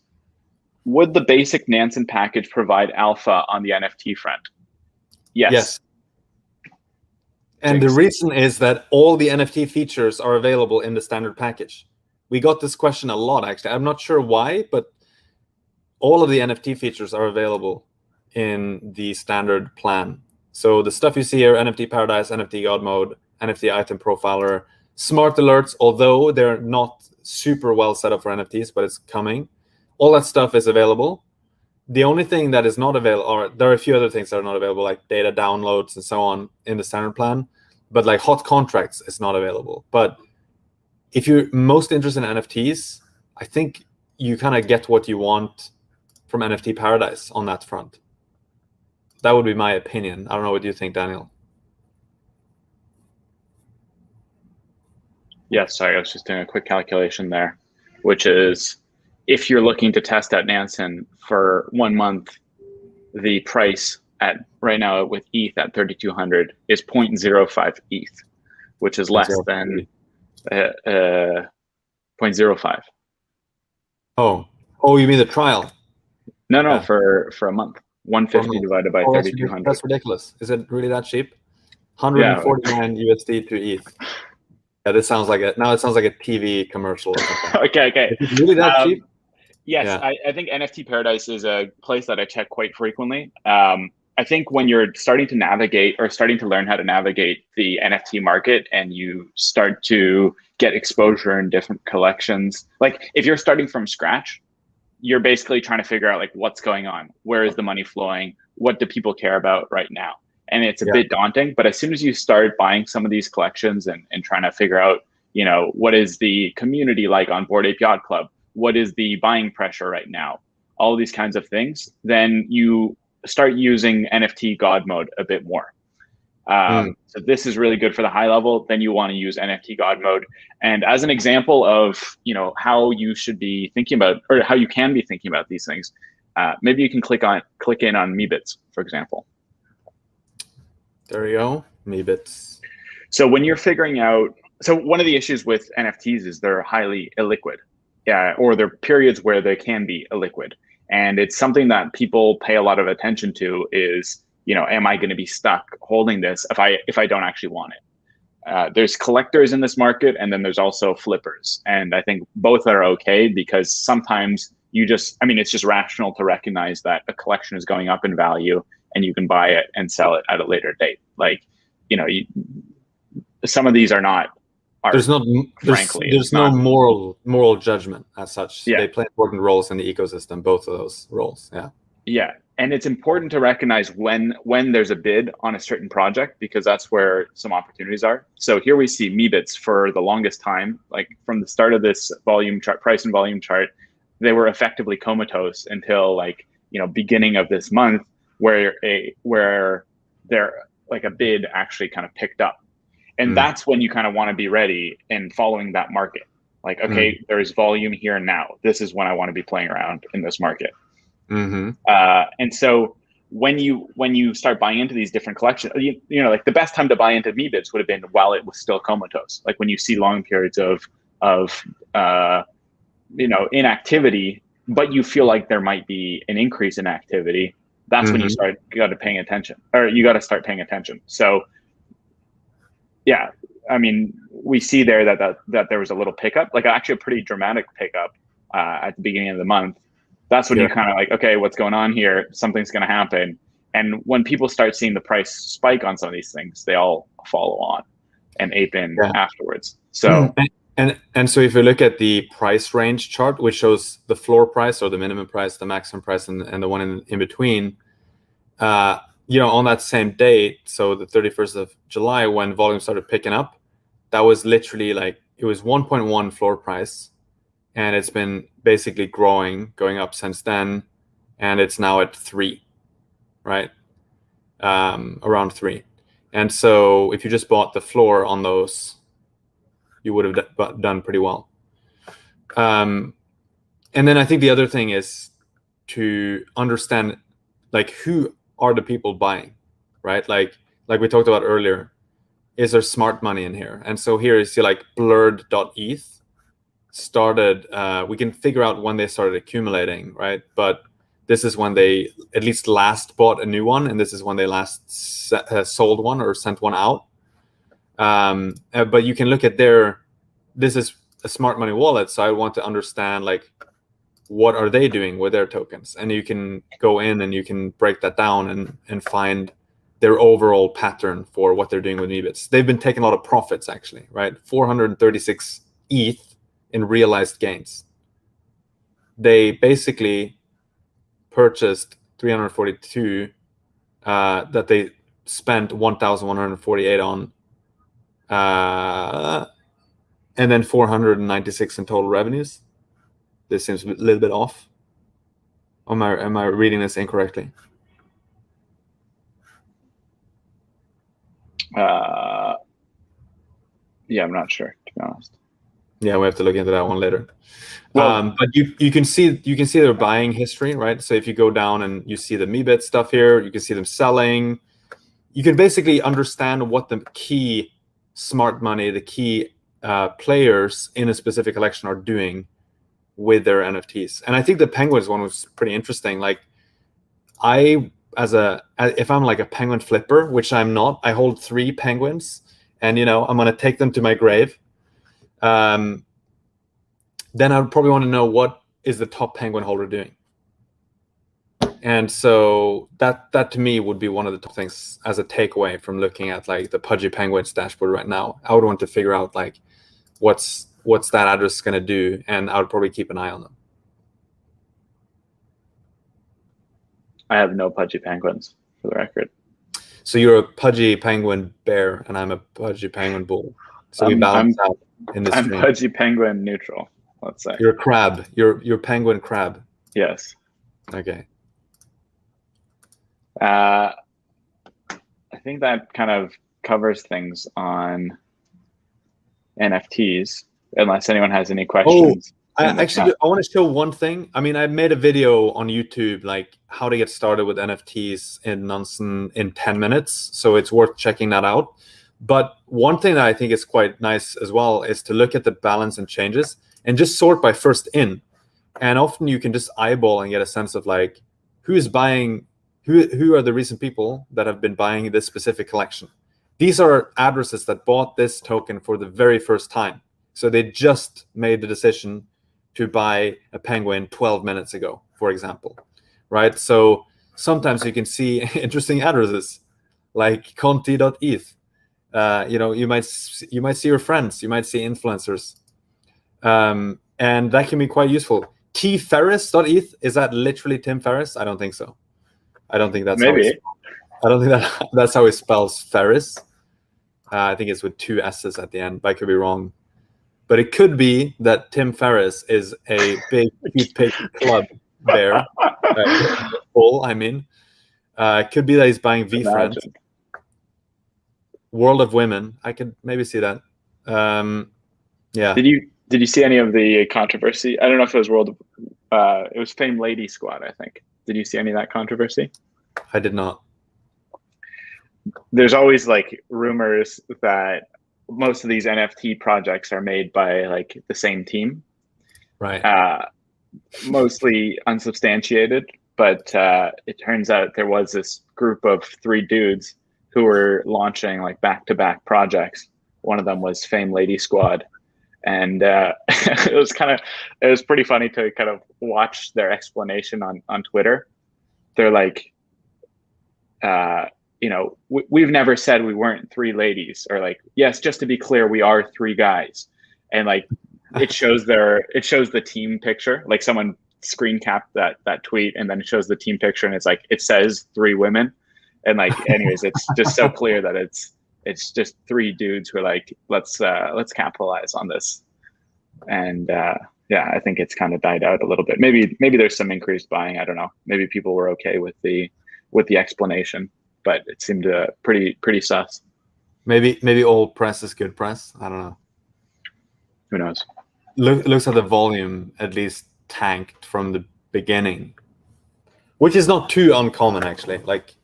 would the basic Nansen package provide alpha on the NFT front? Yes. And the reason is that all the NFT features are available in the standard package. We got this question a lot, actually. I'm not sure why, but all of the NFT features are available in the standard plan. So the stuff you see here, NFT Paradise, NFT God Mode, NFT Item Profiler, Smart Alerts, although they're not super well set up for NFTs, but it's coming. All that stuff is available. The only thing that is not available, or there are a few other things that are not available, like data downloads and so on in the standard plan, but like hot contracts is not available. But if you're most interested in NFTs, I think you kind of get what you want from NFT Paradise on that front. That would be my opinion. I don't know what you think, Daniel. Yes, sorry, I was just doing a quick calculation there, which is if you're looking to test out Nansen for 1 month, the price at right now with ETH at 3,200 is 0.05 ETH, which is less than 0.05. Oh, you mean the trial? No, yeah. for a month. 150 divided by 3,200. That's ridiculous. Is it really that cheap? 149 USD to ETH. Yeah, this sounds like it sounds like a TV commercial or something. Okay. Is it really that cheap? Yes, yeah. I think NFT Paradise is a place that I check quite frequently. I think when you're starting to navigate or starting to learn how to navigate the NFT market and you start to get exposure in different collections, like if you're starting from scratch, you're basically trying to figure out like what's going on, where is the money flowing, what do people care about right now? And it's a bit daunting, but as soon as you start buying some of these collections and trying to figure out, what is the community like on Bored Ape Yacht Club? What is the buying pressure right now? All these kinds of things, then you start using NFT God Mode a bit more. So this is really good for the high level. Then you want to use NFT God Mode. And as an example of, how you should be thinking about, or how you can be thinking about these things, maybe you can click in on Meebits, for example. There you go, Meebits. So when you're figuring out, one of the issues with NFTs is they're highly illiquid, or there are periods where they can be illiquid. And it's something that people pay a lot of attention to is, am I going to be stuck holding this if I don't actually want it? There's collectors in this market, and then there's also flippers. And I think both are okay because sometimes it's just rational to recognize that a collection is going up in value and you can buy it and sell it at a later date. Like, some of these are not. There's no moral judgment as such. Yeah. They play important roles in the ecosystem, both of those roles. Yeah. Yeah. And it's important to recognize when there's a bid on a certain project, because that's where some opportunities are. So here we see Meebits for the longest time, like from the start of this volume chart, price and volume chart, they were effectively comatose until beginning of this month where a bid actually kind of picked up. And that's when you kind of want to be ready in following that market. Like, okay, there's volume here now. This is when I want to be playing around in this market. Mm-hmm. And so when you start buying into these different collections, you know, like the best time to buy into Meebits would have been while it was still comatose. Like when you see long periods of inactivity, but you feel like there might be an increase in activity. That's when you start paying attention, or you got to start paying attention. So yeah, I mean, we see there that there was a little pickup, like actually a pretty dramatic pickup at the beginning of the month. That's when you kind of like, okay, what's going on here? Something's going to happen. And when people start seeing the price spike on some of these things, they all follow on and ape in afterwards. So and so if you look at the price range chart, which shows the floor price or the minimum price, the maximum price, and the one in between, you know, on that same date, so the 31st of July, when volume started picking up, that was literally like, it was 1.1 floor price, and it's been basically going up since then, and it's now at 3, right? Around 3. And so if you just bought the floor on those, you would have done pretty well. And then I think the other thing is to understand, like, who are the people buying, right? Like we talked about earlier, is there smart money in here? And so here you see like blurred.eth started, we can figure out when they started accumulating, right? But this is when they at least last bought a new one, and this is when they last sold one or sent one out. But you can look at this is a smart money wallet, so I want to understand, like, what are they doing with their tokens? And you can go in and you can break that down and find their overall pattern for what they're doing with Meebits. They've been taking a lot of profits, actually, right? 436 ETH in realized gains. They basically purchased 342 that they spent 1,148 on, and then 496 in total revenues. This seems a little bit off. Am I reading this incorrectly? Yeah, I'm not sure, to be honest. Yeah, we have to look into that one later. Well, but you can see their buying history, right? So if you go down and you see the Meebit stuff here, you can see them selling. You can basically understand what the key smart money, the key players in a specific collection are doing with their NFTs. And I think the Penguins one was pretty interesting. Like, if I'm like a penguin flipper, which I'm not, I hold 3 penguins, and you know, I'm gonna take them to my grave. Then I would probably want to know, what is the top penguin holder doing? And so that to me would be one of the top things as a takeaway from looking at like the Pudgy Penguins dashboard right now. I would want to figure out like what's that address going to do, and I would probably keep an eye on them. I have no Pudgy Penguins, for the record. So you're a Pudgy Penguin bear, and I'm a Pudgy Penguin bull. So we balance out in this stream. I'm Pudgy Penguin neutral, let's say. You're a crab. You're penguin crab. Yes. Okay. I think that kind of covers things on NFTs, unless anyone has any questions. I want to show one thing. I mean, I made a video on YouTube, like how to get started with NFTs in Nansen in 10 minutes. So it's worth checking that out. But one thing that I think is quite nice as well is to look at the balance and changes and just sort by first in. And often you can just eyeball and get a sense of like, who is buying, who are the recent people that have been buying this specific collection. These are addresses that bought this token for the very first time. So they just made the decision to buy a penguin 12 minutes ago, for example, right? So sometimes you can see interesting addresses like conti.eth. You know, you might see your friends, you might see influencers, and that can be quite useful. tferris.eth, is that literally Tim Ferriss? I don't think so. I don't think that's maybe. I don't think that's how he spells Ferris. I think it's with 2 S's at the end, but I could be wrong. But it could be that Tim Ferriss is a big cute pig club bear. Bull, I mean. It could be that he's buying V-Friends. World of Women. I could maybe see that. Yeah. Did you see any of the controversy? I don't know if it was it was Fame Lady Squad, I think. Did you see any of that controversy? I did not. There's always like rumors that most of these NFT projects are made by like the same team. Right. Mostly unsubstantiated, but it turns out there was this group of 3 dudes who were launching like back-to-back projects. One of them was Fame Lady Squad, and it was pretty funny to kind of watch their explanation on Twitter. They're like, we've never said we weren't 3 ladies, or like, yes, just to be clear, we are 3 guys, and like it shows the team picture. Like someone screen capped that tweet, and then it shows the team picture, and it's like it says 3 women, and like anyways, it's just so clear that it's just 3 dudes who are like, let's capitalize on this. And yeah, I think it's kind of died out a little bit. Maybe there's some increased buying. I don't know. Maybe people were okay with the explanation, but it seemed pretty sus. Maybe all press is good press. I don't know. Who knows? Looks at the volume at least tanked from the beginning, which is not too uncommon actually. Like,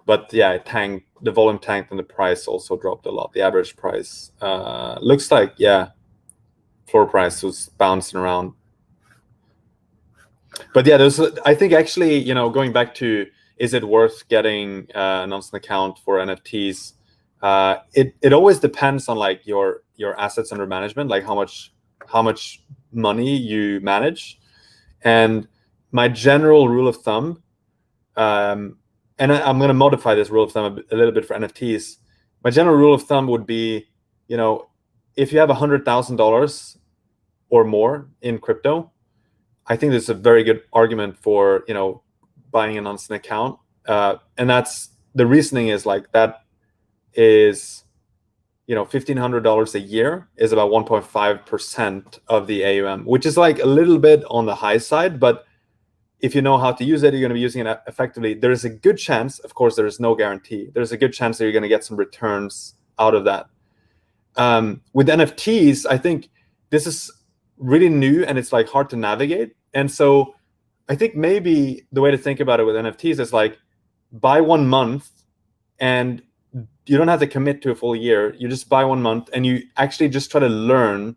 but yeah, it tanked. The volume tanked and the price also dropped a lot. The average price looks like, yeah, floor price was bouncing around. But yeah, I think actually, going back to, is it worth getting an Nansen account for NFTs? It always depends on like your assets under management, like how much money you manage. And my general rule of thumb, and I'm going to modify this rule of thumb a little bit for NFTs. My general rule of thumb would be, if you have $100,000 or more in crypto, I think there's a very good argument for, buying an Nansen account. And that's the reasoning is like that is, $1,500 a year is about 1.5% of the AUM, which is like a little bit on the high side. But if you know how to use it, you're going to be using it effectively. There is a good chance, of course, there is no guarantee. There's a good chance that you're going to get some returns out of that. With NFTs, I think this is really new and it's like hard to navigate. And so I think maybe the way to think about it with NFTs is like buy 1 month and you don't have to commit to a full year. You just buy 1 month and you actually just try to learn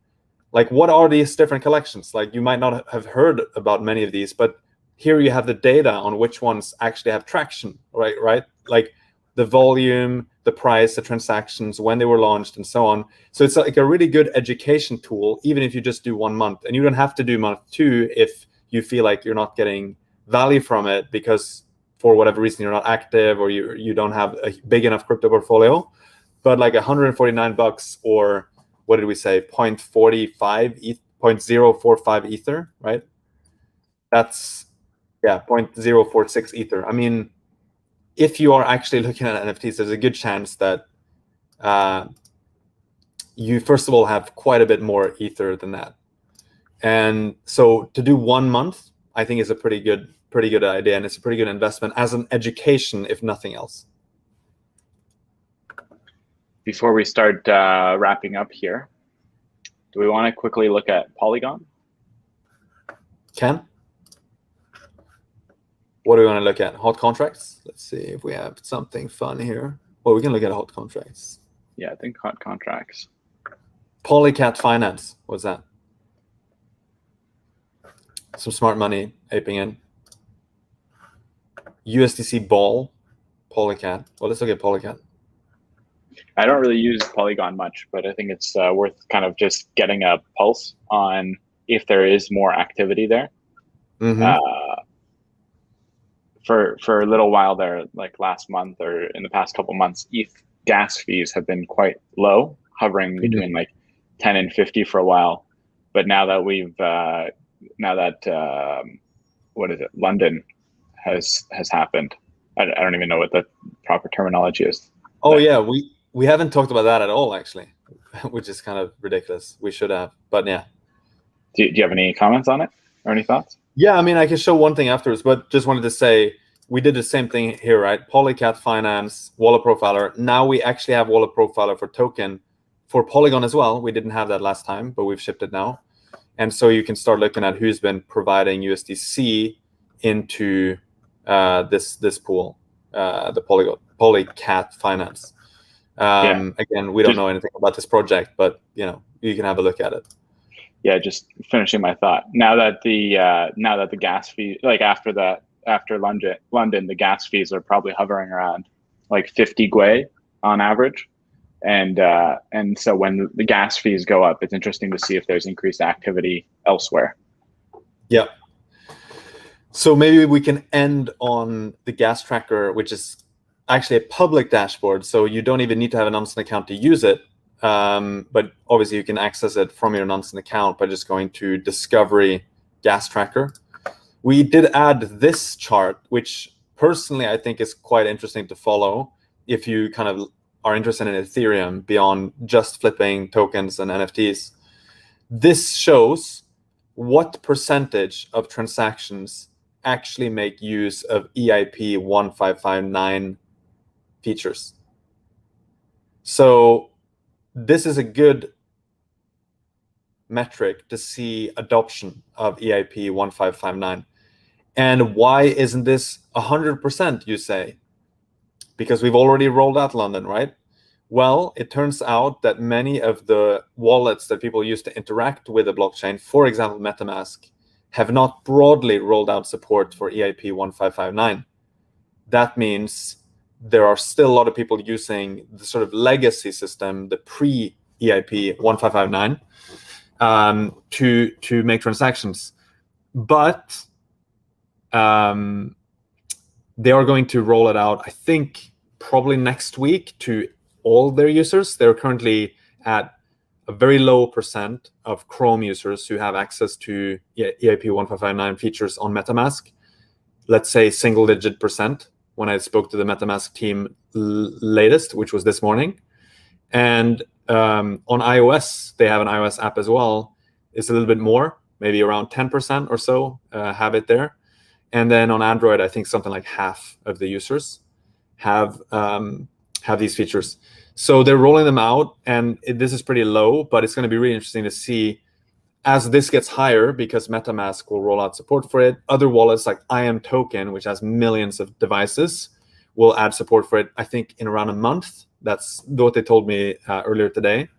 like what are these different collections. Like you might not have heard about many of these, but here you have the data on which ones actually have traction, right? Like the volume, the price, the transactions, when they were launched, and so on. So it's like a really good education tool, even if you just do 1 month. And you don't have to do month 2 if you feel like you're not getting value from it because for whatever reason you're not active or you don't have a big enough crypto portfolio. But like $149 or what did we say, 0.45 ether, right? That's 0.046 ether. I mean, if you are actually looking at NFTs, there's a good chance that you first of all have quite a bit more ether than that. And so to do 1 month, I think is a pretty good idea, and it's a pretty good investment as an education, if nothing else. Before we start wrapping up here, do we want to quickly look at Polygon? Ken? What do we want to look at? Hot contracts? Let's see if we have something fun here. Well, we can look at hot contracts. Yeah, I think hot contracts. Polycat Finance. What's that? Some smart money aping in. USDC Ball. Polycat. Well, let's look at Polycat. I don't really use Polygon much, but I think it's worth kind of just getting a pulse on if there is more activity there. Mm-hmm. For a little while there, like last month or in the past couple months, ETH gas fees have been quite low, hovering between like 10 and 50 for a while. But now that what is it? London has happened. I don't even know what the proper terminology is. Oh yeah, we haven't talked about that at all actually, which is kind of ridiculous. We should have, but yeah. Do you have any comments on it or any thoughts? Yeah, I mean, I can show one thing afterwards, but just wanted to say we did the same thing here, right? Polycat Finance, Wallet Profiler. Now we actually have Wallet Profiler for token for Polygon as well. We didn't have that last time, but we've shipped it now. And so you can start looking at who's been providing USDC into this pool. the Polycat finance. Again, we don't know anything about this project, but you can have a look at it. Yeah, just finishing my thought. Now that the gas fee, like after London, the gas fees are probably hovering around like 50 gwei on average. And so when the gas fees go up, it's interesting to see if there's increased activity elsewhere. Yeah. So maybe we can end on the gas tracker, which is actually a public dashboard. So you don't even need to have a Nansen account to use it. But obviously you can access it from your Nansen account by just going to Discovery Gas Tracker. We did add this chart, which personally I think is quite interesting to follow if you kind of are interested in Ethereum beyond just flipping tokens and NFTs. This shows what percentage of transactions actually make use of EIP 1559 features. So this is a good metric to see adoption of EIP 1559. And why isn't this 100%, you say? Because we've already rolled out London, right? Well, it turns out that many of the wallets that people use to interact with the blockchain, for example, MetaMask, have not broadly rolled out support for EIP 1559. That means there are still a lot of people using the sort of legacy system, the pre-EIP 1559, to make transactions. But they are going to roll it out, I think, probably next week to all their users. They're currently at a very low percent of Chrome users who have access to EIP 1559 features on MetaMask. Let's say single-digit percent when I spoke to the MetaMask team latest, which was this morning. And on iOS, they have an iOS app as well. It's a little bit more, maybe around 10% or so have it there. And then on Android, I think something like half of the users have these features. So they're rolling them out, and this is pretty low, but it's going to be really interesting to see as this gets higher, because MetaMask will roll out support for it. Other wallets like IM Token, which has millions of devices, will add support for it, I think, in around a month. That's what they told me earlier today.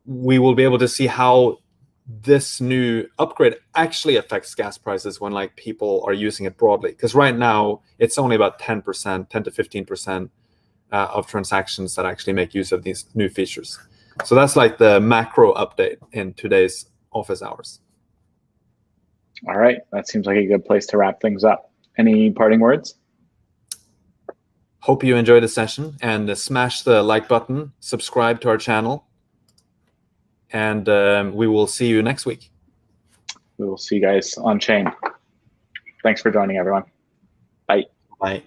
We will be able to see how this new upgrade actually affects gas prices when people are using it broadly. Because right now, it's only about 10%, 10 to 15% of transactions that actually make use of these new features. So that's like the macro update in today's office hours. All right. That seems like a good place to wrap things up. Any parting words? Hope you enjoyed the session, and smash the like button, subscribe to our channel, and we will see you next week. We will see you guys on chain. Thanks for joining, everyone. Bye. Bye.